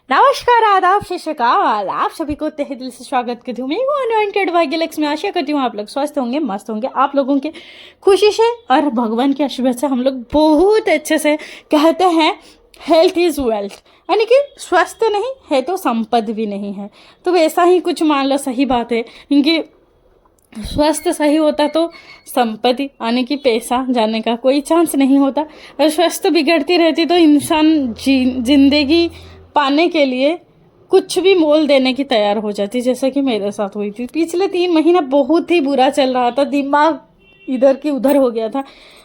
नमस्कार, आदाब, सत श्री अकाल। आप सभी को तहे दिल से स्वागत करती हूँ। मैं हूँ अनॉइंटेड बाय गैलेक्स में। आशा करती हूँ आप लोग स्वस्थ होंगे, मस्त होंगे। आप लोगों के खुशी से और भगवान के आशीर्वाद से हम लोग बहुत अच्छे से कहते हैं हेल्थ इज़ वेल्थ, यानी कि स्वस्थ नहीं है तो संपत्ति भी नहीं है। तो वैसा ही कुछ मान लो, सही बात है। क्योंकि स्वास्थ्य सही होता तो संपत्ति यानी कि पैसा जाने का कोई चांस नहीं होता। और स्वास्थ्य बिगड़ती रहती तो इंसान जिंदगी पाने के लिए कुछ भी मोल देने की तैयार हो जाती, जैसे कि मेरे साथ हुई थी। पिछले 3 महीना बहुत ही बुरा चल रहा था, दिमाग इधर की उधर हो गया था,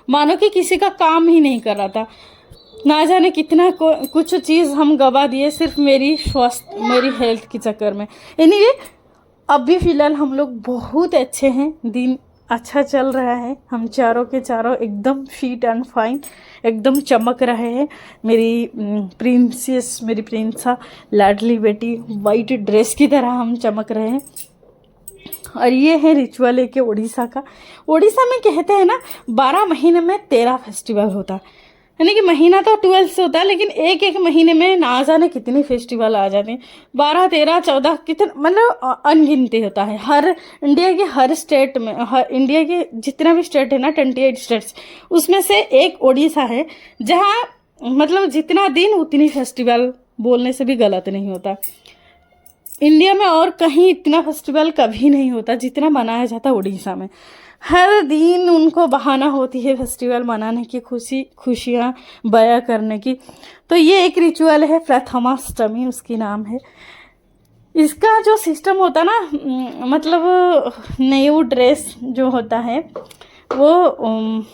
मानो कि किसी का काम ही नहीं कर रहा था। ना जाने कितना कुछ चीज़ हम गवा दिए सिर्फ मेरी हेल्थ के चक्कर में। एनीवे, अभी फ़िलहाल हम लोग बहुत अच्छे हैं, दिन अच्छा चल रहा है। हम चारों के चारों एकदम फिट एंड फाइन, एकदम चमक रहे हैं। मेरी प्रिंसेस, मेरी प्रिंसा, लाडली बेटी वाइट ड्रेस की तरह हम चमक रहे हैं। और ये है रिचुअल है कि उड़ीसा का। उड़ीसा में कहते हैं ना, 12 महीने में 13 फेस्टिवल होता है। यानी कि महीना तो 12 से होता है, लेकिन एक एक महीने में ना जाने कितनी फेस्टिवल आ जाते हैं। 12, 13, 14 कितने, मतलब अनगिनती होता है। इंडिया के हर स्टेट में, इंडिया के जितना भी स्टेट है ना, 28 स्टेट्स, उसमें से एक उड़ीसा है जहाँ मतलब जितना दिन उतनी फेस्टिवल, बोलने से भी गलत नहीं होता। इंडिया में और कहीं इतना फेस्टिवल कभी नहीं होता जितना मनाया जाता उड़ीसा में। हर दिन उनको बहाना होती है फेस्टिवल मनाने की, खुशियाँ बयां करने की। तो ये एक रिचुअल है, प्रथमाष्टमी उसकी नाम है। इसका जो सिस्टम होता ना, मतलब न्यू ड्रेस जो होता है वो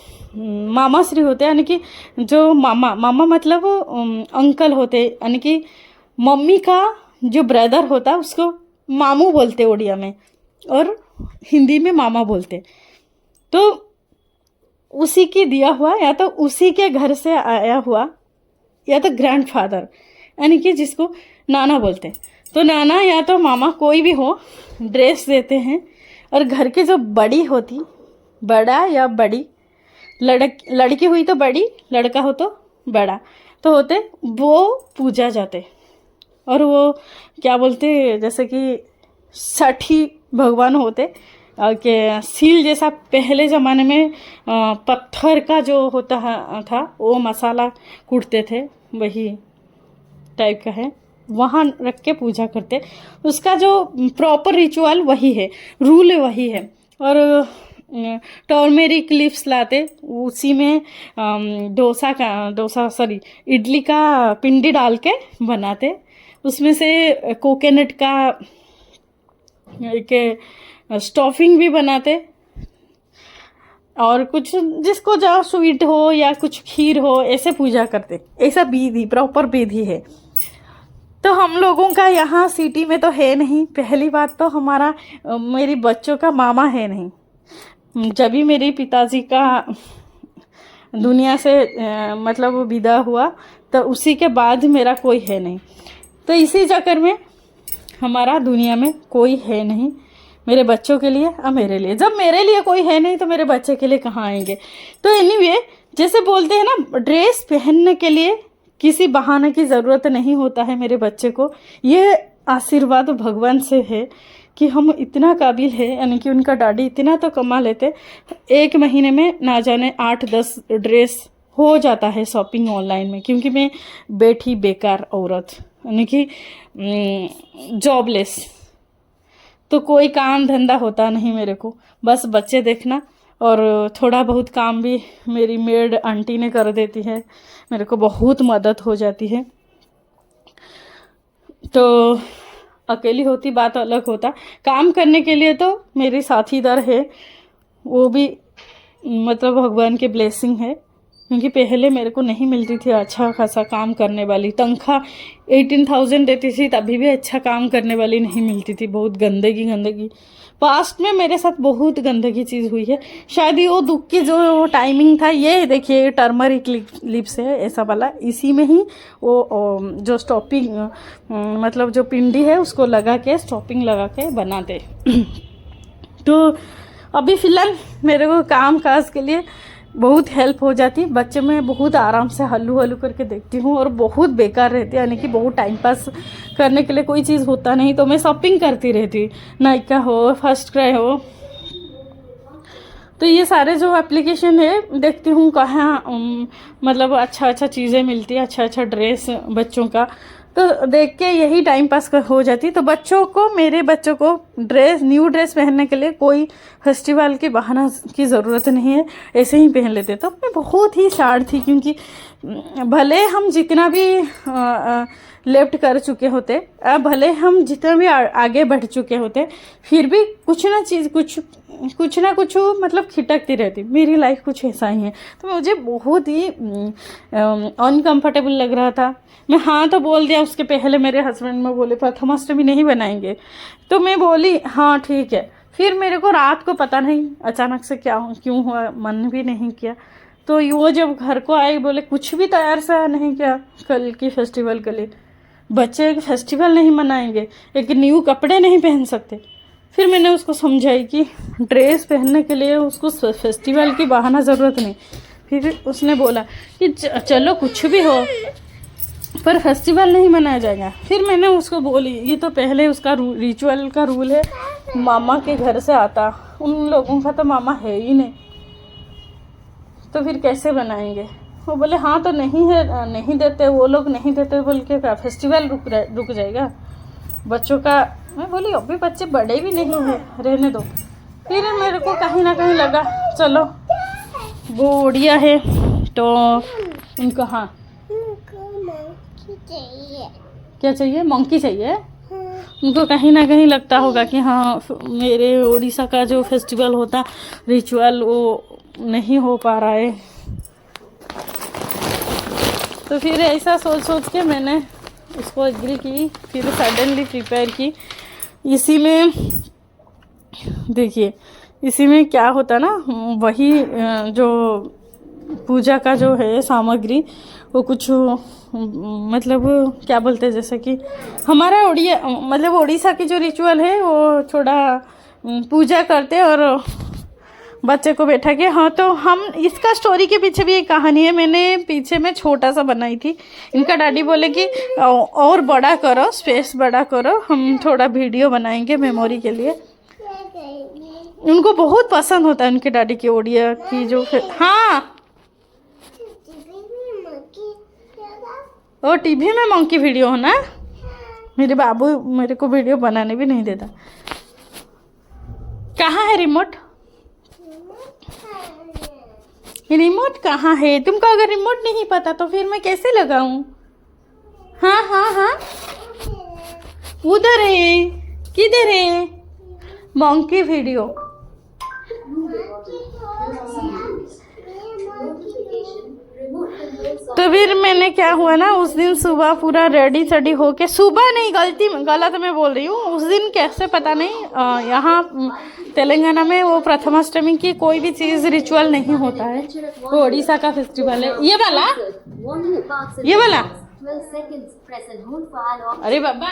मामा श्री होते हैं, यानी कि जो मामा मतलब अंकल होते, यानी कि मम्मी का जो ब्रदर होता उसको मामू बोलते उड़िया में, और हिंदी में मामा बोलते। तो उसी की दिया हुआ, या तो उसी के घर से आया हुआ, या तो ग्रैंडफादर, यानी कि जिसको नाना बोलते। तो नाना या तो मामा कोई भी हो, ड्रेस देते हैं। और घर के जो बड़ी होती, बड़ा या बड़ी, लड़की हुई तो बड़ी, लड़का हो तो बड़ा, तो होते वो पूजा जाते। और वो क्या बोलते, जैसे कि 60 भगवान होते के सील जैसा। पहले ज़माने में पत्थर का जो होता था वो मसाला कूटते थे, वही टाइप का है, वहाँ रख के पूजा करते। उसका जो प्रॉपर रिचुअल वही है, रूल वही है। और टर्मेरिक लीव्स लाते, उसी में इडली का पिंडी डाल के बनाते। उसमें से कोकोनट का एक स्टफिंग भी बनाते, और कुछ जिसको जहाँ स्वीट हो या कुछ खीर हो, ऐसे पूजा करते। ऐसा विधि, प्रॉपर विधि है। तो हम लोगों का यहाँ सिटी में तो है नहीं। पहली बात तो हमारा मेरी बच्चों का मामा है नहीं। जब भी मेरे पिताजी का दुनिया से मतलब विदा हुआ, तो उसी के बाद मेरा कोई है नहीं। तो इसी चक्कर में हमारा दुनिया में कोई है नहीं मेरे बच्चों के लिए और मेरे लिए। जब मेरे लिए कोई है नहीं तो मेरे बच्चे के लिए कहाँ आएंगे। तो एनीवे, जैसे बोलते हैं ना, ड्रेस पहनने के लिए किसी बहाने की ज़रूरत नहीं होता है मेरे बच्चे को। ये आशीर्वाद भगवान से है कि हम इतना काबिल है, यानी कि उनका डैडी इतना तो कमा लेते, एक महीने में ना जाने 8-10 ड्रेस हो जाता है शॉपिंग ऑनलाइन में। क्योंकि मैं बैठी बेकार औरत, यानी कि जॉबलेस, तो कोई काम धंधा होता नहीं मेरे को, बस बच्चे देखना। और थोड़ा बहुत काम भी मेरी मेड आंटी ने कर देती है, मेरे को बहुत मदद हो जाती है। तो अकेली होती बात अलग होता, काम करने के लिए तो मेरी साथीदार है, वो भी मतलब भगवान के ब्लेसिंग है। क्योंकि पहले मेरे को नहीं मिलती थी अच्छा खासा काम करने वाली, तनख्वाह 18,000 देती थी, तभी भी अच्छा काम करने वाली नहीं मिलती थी। बहुत गंदगी पास्ट में मेरे साथ बहुत गंदगी चीज़ हुई है। शायद ये वो दुख की जो टाइमिंग था, ये देखिए टर्मरिक लिप्स है ऐसा वाला, इसी में ही वो जो स्टॉपिंग मतलब जो पिंडी है उसको लगा के, स्टॉपिंग लगा के बनाते। तो अभी फ़िलहाल मेरे को काम काज के लिए बहुत हेल्प हो जाती। बच्चे मैं बहुत आराम से हल्लू हल्लू करके देखती हूँ और बहुत बेकार रहती है, यानी कि बहुत टाइम पास करने के लिए कोई चीज़ होता नहीं तो मैं शॉपिंग करती रहती, नायका हो, फर्स्ट क्राई हो। तो ये सारे जो एप्लीकेशन है देखती हूँ कहाँ मतलब अच्छा अच्छा चीज़ें मिलती है, अच्छा अच्छा ड्रेस बच्चों का, तो देख के यही टाइम पास हो जाती। तो बच्चों को, मेरे बच्चों को न्यू ड्रेस पहनने के लिए कोई फेस्टिवल के बहाना की ज़रूरत नहीं है, ऐसे ही पहन लेते। तो मैं बहुत ही सैड थी, क्योंकि भले हम जितना भी लेफ्ट कर चुके होते, भले हम जितना भी आगे बढ़ चुके होते, फिर भी कुछ ना कुछ मतलब खिटकती रहती। मेरी लाइफ कुछ ऐसा ही है। तो मुझे बहुत ही अनकंफर्टेबल लग रहा था। मैं हाँ तो बोल दिया, उसके पहले मेरे हस्बैंड में बोले प्रथमाष्टमी नहीं बनाएंगे, तो मैं बोली हाँ ठीक है। फिर मेरे को रात को पता नहीं अचानक से क्यों हुआ, मन भी नहीं किया। तो वो जब घर को आए बोले कुछ भी तैयार सा नहीं किया कल की फेस्टिवल के लिए, बच्चे फेस्टिवल नहीं मनाएंगे, एक न्यू कपड़े नहीं पहन सकते। फिर मैंने उसको समझाई कि ड्रेस पहनने के लिए उसको फेस्टिवल की बहाना ज़रूरत नहीं। फिर उसने बोला कि चलो कुछ भी हो पर फेस्टिवल नहीं मनाया जाएगा। फिर मैंने उसको बोली ये तो पहले उसका रिचुअल का रूल है, मामा के घर से आता, उन लोगों का तो मामा है ही नहीं, तो फिर कैसे बनाएंगे। वो बोले हाँ तो नहीं है, नहीं देते वो लोग, नहीं देते बोल के क्या फेस्टिवल रुक जाएगा बच्चों का। मैं बोली अभी बच्चे बड़े भी नहीं हैं, रहने दो। फिर मेरे को कहीं ना कहीं लगा चलो वो उड़िया है तो उनको हाँ क्या चाहिए, मंकी चाहिए। उनको कहीं ना कहीं लगता होगा कि हाँ मेरे उड़ीसा का जो फेस्टिवल होता रिचुअल वो नहीं हो पा रहा है। तो फिर ऐसा सोच के मैंने उसको एग्री की, फिर सडनली प्रिपेयर की। इसी में देखिए, इसी में क्या होता ना, वही जो पूजा का जो है सामग्री वो कुछ मतलब क्या बोलते हैं, जैसे कि हमारा मतलब उड़ीसा की जो रिचुअल है वो थोड़ा पूजा करते और बच्चे को बैठा के, हाँ तो हम इसका स्टोरी के पीछे भी एक कहानी है। मैंने पीछे में छोटा सा बनाई थी, इनका डैडी बोले कि और बड़ा करो, स्पेस बड़ा करो, हम थोड़ा वीडियो बनाएंगे मेमोरी के लिए। उनको बहुत पसंद होता है उनके डैडी की ओडिया की जो हाँ वो टीवी में मंकी वीडियो हो ना। मेरे बाबू मेरे को वीडियो बनाने भी नहीं देता। कहाँ है रिमोट, रिमोट कहाँ है? तुमको अगर रिमोट नहीं पता तो फिर मैं कैसे लगाऊं? हाँ हाँ हाँ उधर है, किधर है मंकी वीडियो? तो फिर मैंने क्या हुआ ना, उस दिन सुबह पूरा रेडी सेडी होके, सुबह नहीं गलत मैं बोल रही हूँ, उस दिन कैसे पता नहीं, यहाँ तेलंगाना में वो प्रथमाष्टमी की कोई भी चीज़ रिचुअल नहीं होता है, वो उड़ीसा का फेस्टिवल है। ये वाला अरे बाबा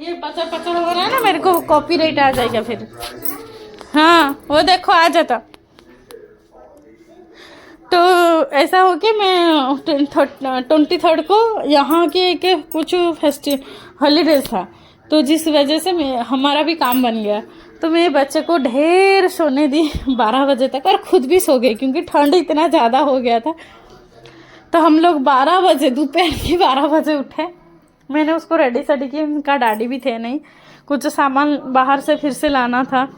ये पचर हो रहा है ना, मेरे को कॉपीराइट आ जाएगा फिर। हाँ वो देखो आ जाता। तो ऐसा हो कि मैं 23rd को यहाँ के कुछ हॉलीडेज था, तो जिस वजह से हमारा भी काम बन गया। तो मैं बच्चे को ढेर सोने दी 12 बजे तक, और खुद भी सो गई क्योंकि ठंड इतना ज़्यादा हो गया था। तो हम लोग 12 बजे, दोपहर के 12 बजे उठे। मैंने उसको रेडी सेडी की, उनका डैडी भी थे नहीं, कुछ सामान बाहर से फिर से लाना था,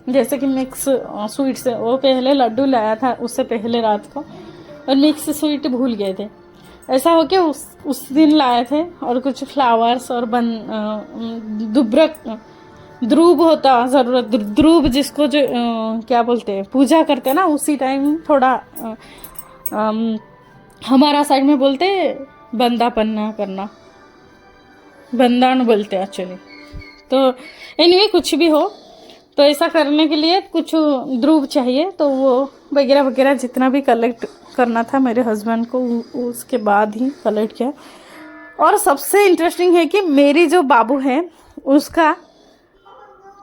जैसे कि मिक्स स्वीट से, वो पहले लड्डू लाया था उससे पहले रात को, और मिक्स स्वीट भूल गए थे। ऐसा हो के उस दिन लाए थे, और कुछ फ्लावर्स और ध्रुव होता ज़रूरत, ध्रुव जिसको जो क्या बोलते हैं पूजा करते हैं ना, उसी टाइम थोड़ा हमारा साइड में बोलते बंदा पन्ना करना, बंदान बोलते हैं एक्चुअली। तो एनीवे कुछ भी हो, तो ऐसा करने के लिए कुछ ध्रुव चाहिए, तो वो वगैरह वगैरह जितना भी कलेक्ट करना था मेरे हस्बैंड को, उसके बाद ही कलेक्ट किया। और सबसे इंटरेस्टिंग है कि मेरी जो बाबू है उसका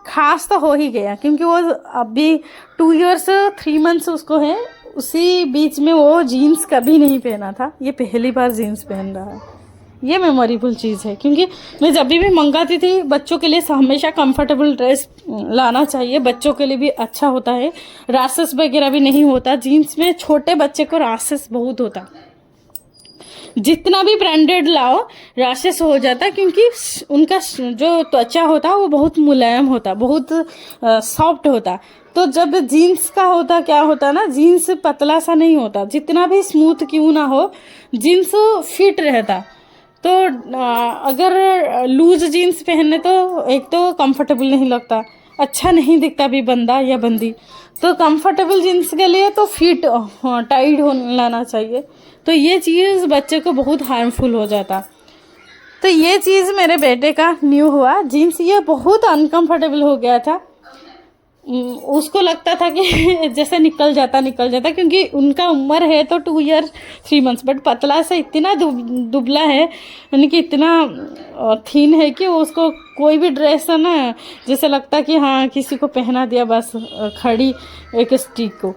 खास तो हो ही गया, क्योंकि वो अभी 2 इयर्स 3 मंथ्स उसको है, उसी बीच में वो जीन्स कभी नहीं पहना था, ये पहली बार जीन्स पहन रहा है। ये मेमोरेबल चीज़ है, क्योंकि मैं जब भी मंगाती थी बच्चों के लिए हमेशा कंफर्टेबल ड्रेस लाना चाहिए, बच्चों के लिए भी अच्छा होता है, रैशेस वगैरह भी नहीं होता जीन्स में। छोटे बच्चे को रैशेस बहुत होता, जितना भी ब्रांडेड लाओ रैशेस हो जाता, क्योंकि उनका जो त्वचा होता है वो बहुत मुलायम होता, बहुत सॉफ्ट होता। तो जब जीन्स का होता, क्या होता ना, जीन्स पतला सा नहीं होता, जितना भी स्मूथ क्यों ना हो जीन्स फिट रहता। तो अगर लूज जीन्स पहनने तो एक तो कंफर्टेबल नहीं लगता, अच्छा नहीं दिखता भी बंदा या बंदी। तो कंफर्टेबल जीन्स के लिए तो फिट टाइट हो लाना चाहिए, तो ये चीज़ बच्चे को बहुत हार्मफुल हो जाता। तो ये चीज़ मेरे बेटे का न्यू हुआ, जीन्स ये बहुत अनकंफर्टेबल हो गया था। उसको लगता था कि जैसे निकल जाता, क्योंकि उनका उम्र है तो 2 ईयर 3 मंथ्स, बट पतला से इतना दुबला है, यानी कि इतना थीन है कि उसको कोई भी ड्रेस है ना, जैसे लगता कि हाँ किसी को पहना दिया बस, खड़ी एक स्टिक को।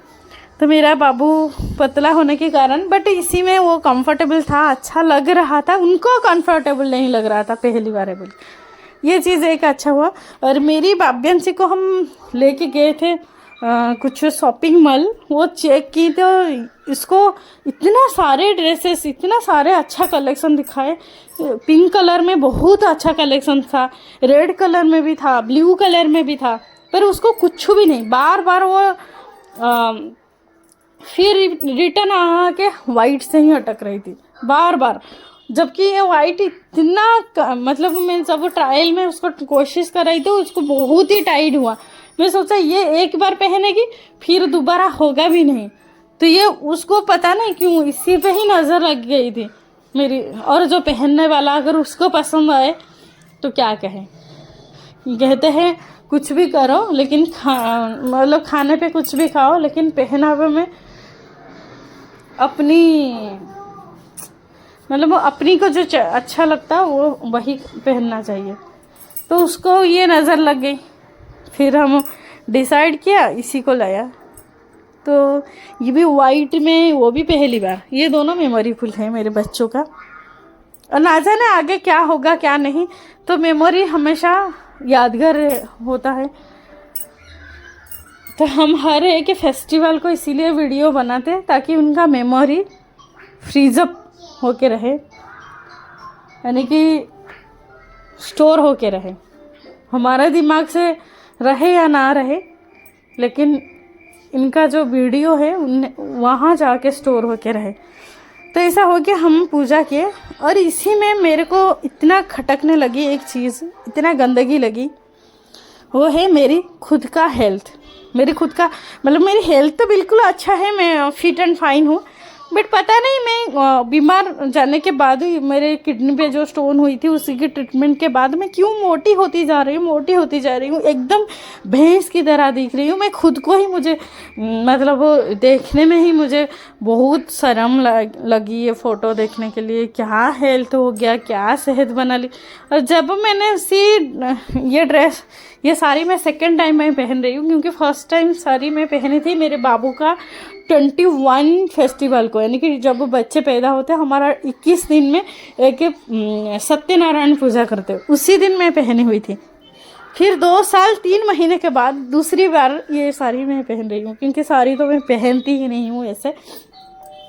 तो मेरा बाबू पतला होने के कारण, बट इसी में वो कंफर्टेबल था, अच्छा लग रहा था, उनको कंफर्टेबल नहीं लग रहा था पहली बार है बोल, ये चीज़ एक अच्छा हुआ। और मेरी बाब्यंशी को हम लेके गए थे कुछ शॉपिंग मॉल, वो चेक की तो इसको इतना सारे ड्रेसेस, इतना सारे अच्छा कलेक्शन दिखाए। पिंक कलर में बहुत अच्छा कलेक्शन था, रेड कलर में भी था, ब्लू कलर में भी था, पर उसको कुछ भी नहीं। बार बार वो फिर रिटर्न आके वाइट से ही अटक रही थी बार बार, जबकि ये वाइट इतना, मतलब मैं जब ट्रायल में उसको कोशिश कर रही थी उसको बहुत ही टाइट हुआ। मैं सोचा ये एक बार पहनेगी फिर दोबारा होगा भी नहीं, तो ये उसको पता नहीं क्यों इसी पे ही नज़र लग गई थी मेरी। और जो पहनने वाला अगर उसको पसंद आए तो क्या कहें, कहते हैं कुछ भी करो लेकिन मतलब खाने पे कुछ भी खाओ, लेकिन पहनावे में अपनी, मतलब वो अपनी को जो अच्छा लगता है वो वही पहनना चाहिए। तो उसको ये नज़र लग गई, फिर हम डिसाइड किया इसी को लाया। तो ये भी वाइट में, वो भी पहली बार। ये दोनों मेमोरीफुल है मेरे बच्चों का, और ना जाने आगे क्या होगा क्या नहीं, तो मेमोरी हमेशा यादगार होता है। तो हम हर एक फेस्टिवल को इसीलिए वीडियो बनाते ताकि उनका मेमोरी फ्रीजअप होके रहे, यानी कि स्टोर होके रहे, हमारे दिमाग से रहे या ना रहे, लेकिन इनका जो वीडियो है वहाँ जाके स्टोर होके रहे। तो ऐसा हो गया, हम पूजा किए, और इसी में मेरे को इतना खटकने लगी एक चीज़, इतना गंदगी लगी, वो है मेरी खुद का हेल्थ। मेरी खुद का मतलब मेरी हेल्थ तो बिल्कुल अच्छा है, मैं फिट एंड फाइन हूँ, बट पता नहीं मैं बीमार जाने के बाद ही मेरे किडनी पे जो स्टोन हुई थी उसी की ट्रीटमेंट के बाद मैं क्यों मोटी होती जा रही हूँ, एकदम भैंस की तरह दिख रही हूँ। मैं खुद को ही, मुझे मतलब वो देखने में ही मुझे बहुत शर्म लगी ये फ़ोटो देखने के लिए, क्या हेल्थ हो गया, क्या सेहत बना ली। और जब मैंने ये ड्रेस, ये साड़ी मैं सेकेंड टाइम मैं पहन रही हूँ, क्योंकि फर्स्ट टाइम साड़ी मैं पहनी थी मेरे बाबू का 21 फेस्टिवल को, यानी कि जब बच्चे पैदा होते हैं हमारा 21 दिन में एक सत्यनारायण पूजा करते, उसी दिन मैं पहनी हुई थी। फिर 2 साल 3 महीने के बाद दूसरी बार ये साड़ी मैं पहन रही हूँ, क्योंकि साड़ी तो मैं पहनती ही नहीं हूँ ऐसे।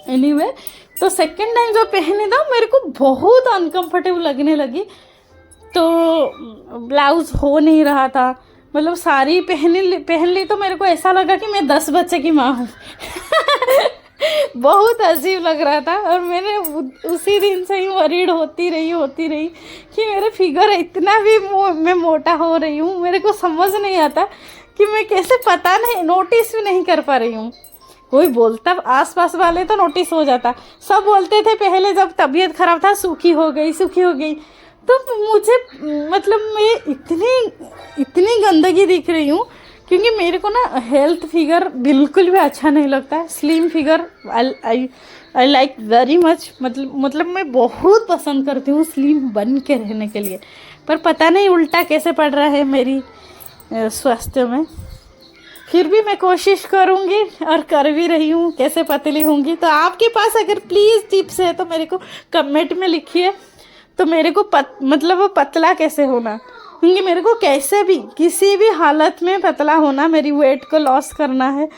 एनीवे, तो सेकेंड टाइम जो पहने था मेरे को बहुत अनकंफर्टेबल लगने लगी, तो ब्लाउज हो नहीं रहा था, मतलब साड़ी पहन ली तो मेरे को ऐसा लगा कि मैं 10 बच्चे की माँ हूँ। बहुत अजीब लग रहा था, और मैंने उसी दिन से ही वरीड होती रही कि मेरे फिगर इतना भी मैं मोटा हो रही हूँ, मेरे को समझ नहीं आता कि मैं कैसे, पता नहीं, नोटिस भी नहीं कर पा रही हूँ। कोई बोलता, आसपास वाले तो नोटिस हो जाता, सब बोलते थे पहले जब तबीयत खराब था सूखी हो गई, तो मुझे मतलब मैं इतनी गंदगी दिख रही हूँ, क्योंकि मेरे को ना हेल्थ फिगर बिल्कुल भी अच्छा नहीं लगता है। Slim figure I like very much, मतलब मैं बहुत पसंद करती हूँ स्लिम बन के रहने के लिए, पर पता नहीं उल्टा कैसे पड़ रहा है मेरी स्वास्थ्य में। फिर भी मैं कोशिश करूँगी और कर भी रही हूँ कैसे पतली होंगी। तो आपके पास अगर प्लीज़ टिप्स है तो मेरे को कमेंट में लिखिए। तो मेरे को मतलब वो पतला कैसे होना, क्योंकि मेरे को कैसे भी किसी भी हालत में पतला होना, मेरी वेट को लॉस करना है।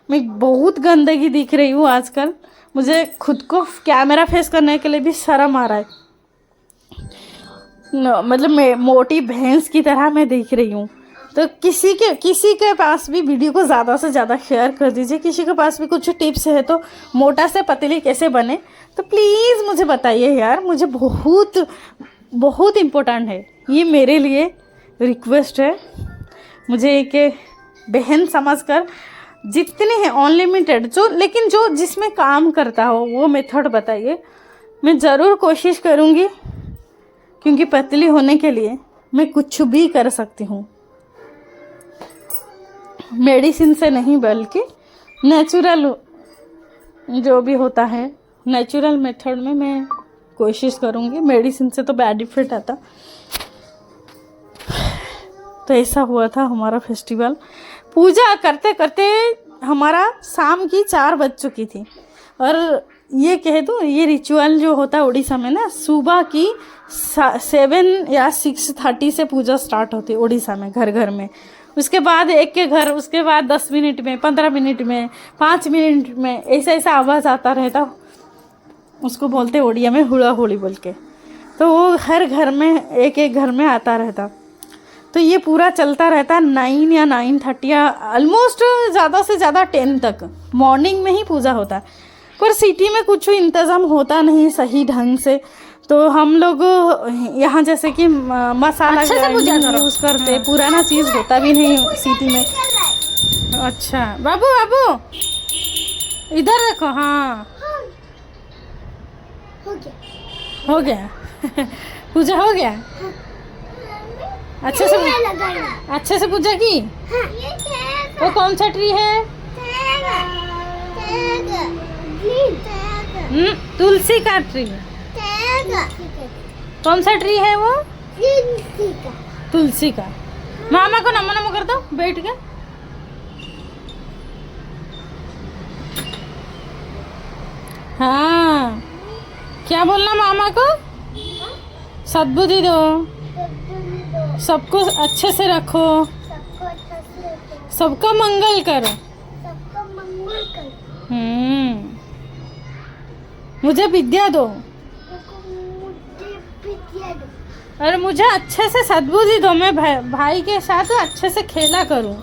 मैं बहुत गंदगी दिख रही हूँ आजकल, मुझे खुद को कैमरा फेस करने के लिए भी शर्म आ रहा है। मतलब मैं मोटी भैंस की तरह मैं दिख रही हूँ। तो किसी के पास भी वीडियो को ज़्यादा से ज़्यादा शेयर कर दीजिए। किसी के पास भी कुछ टिप्स है तो मोटा से पतली कैसे बने तो प्लीज़ मुझे बताइए यार। मुझे बहुत बहुत इम्पोर्टेंट है ये, मेरे लिए रिक्वेस्ट है। मुझे एक बहन समझकर जितने हैं अनलिमिटेड, लेकिन जो जिसमें काम करता हो वो मेथड बताइए। मैं ज़रूर कोशिश करूँगी, क्योंकि पतली होने के लिए मैं कुछ भी कर सकती हूँ। मेडिसिन से नहीं बल्कि नेचुरल जो भी होता है नेचुरल मेथड में मैं कोशिश करूँगी। मेडिसिन से तो बैड इफेक्ट आता। तो ऐसा हुआ था हमारा फेस्टिवल। पूजा करते करते हमारा शाम की 4 बज चुकी थी। और ये कह दूँ, ये रिचुअल जो होता है उड़ीसा में ना, सुबह की 7 या 6:30 से पूजा स्टार्ट होती है उड़ीसा में, घर घर में। उसके बाद एक के घर, उसके बाद 10 मिनट में, 15 मिनट में, 5 मिनट में ऐसा आवाज़ आता रहता। उसको बोलते उड़िया में हुड़ा होली बोल के। तो वो हर घर में एक घर में आता रहता। तो ये पूरा चलता रहता 9 या 9:30 या ऑलमोस्ट ज़्यादा से ज़्यादा 10 तक। मॉर्निंग में ही पूजा होता है, पर सिटी में कुछ इंतज़ाम होता नहीं सही ढंग से। तो हम लोग यहाँ जैसे कि मसाला यूज़ करते, पुराना चीज़ होता भी नहीं सिटी में। अच्छा बाबू बाबू इधर देखो। हाँ हो गया पूजा हो गया। अच्छे से पूजा की। वो कौन सा ट्री है? तुलसी का ट्री। कौन सा ट्री है वो? तुलसी का। मामा को नमो नमो कर दो बैठ के। हाँ क्या बोलना मामा को? सद्बुद्धि दो, सबको अच्छे से रखो, सबका मंगल करो। मुझे विद्या दो और मुझे अच्छे से सद्बुद्धि दो। मैं भाई के साथ अच्छे से खेला करूं।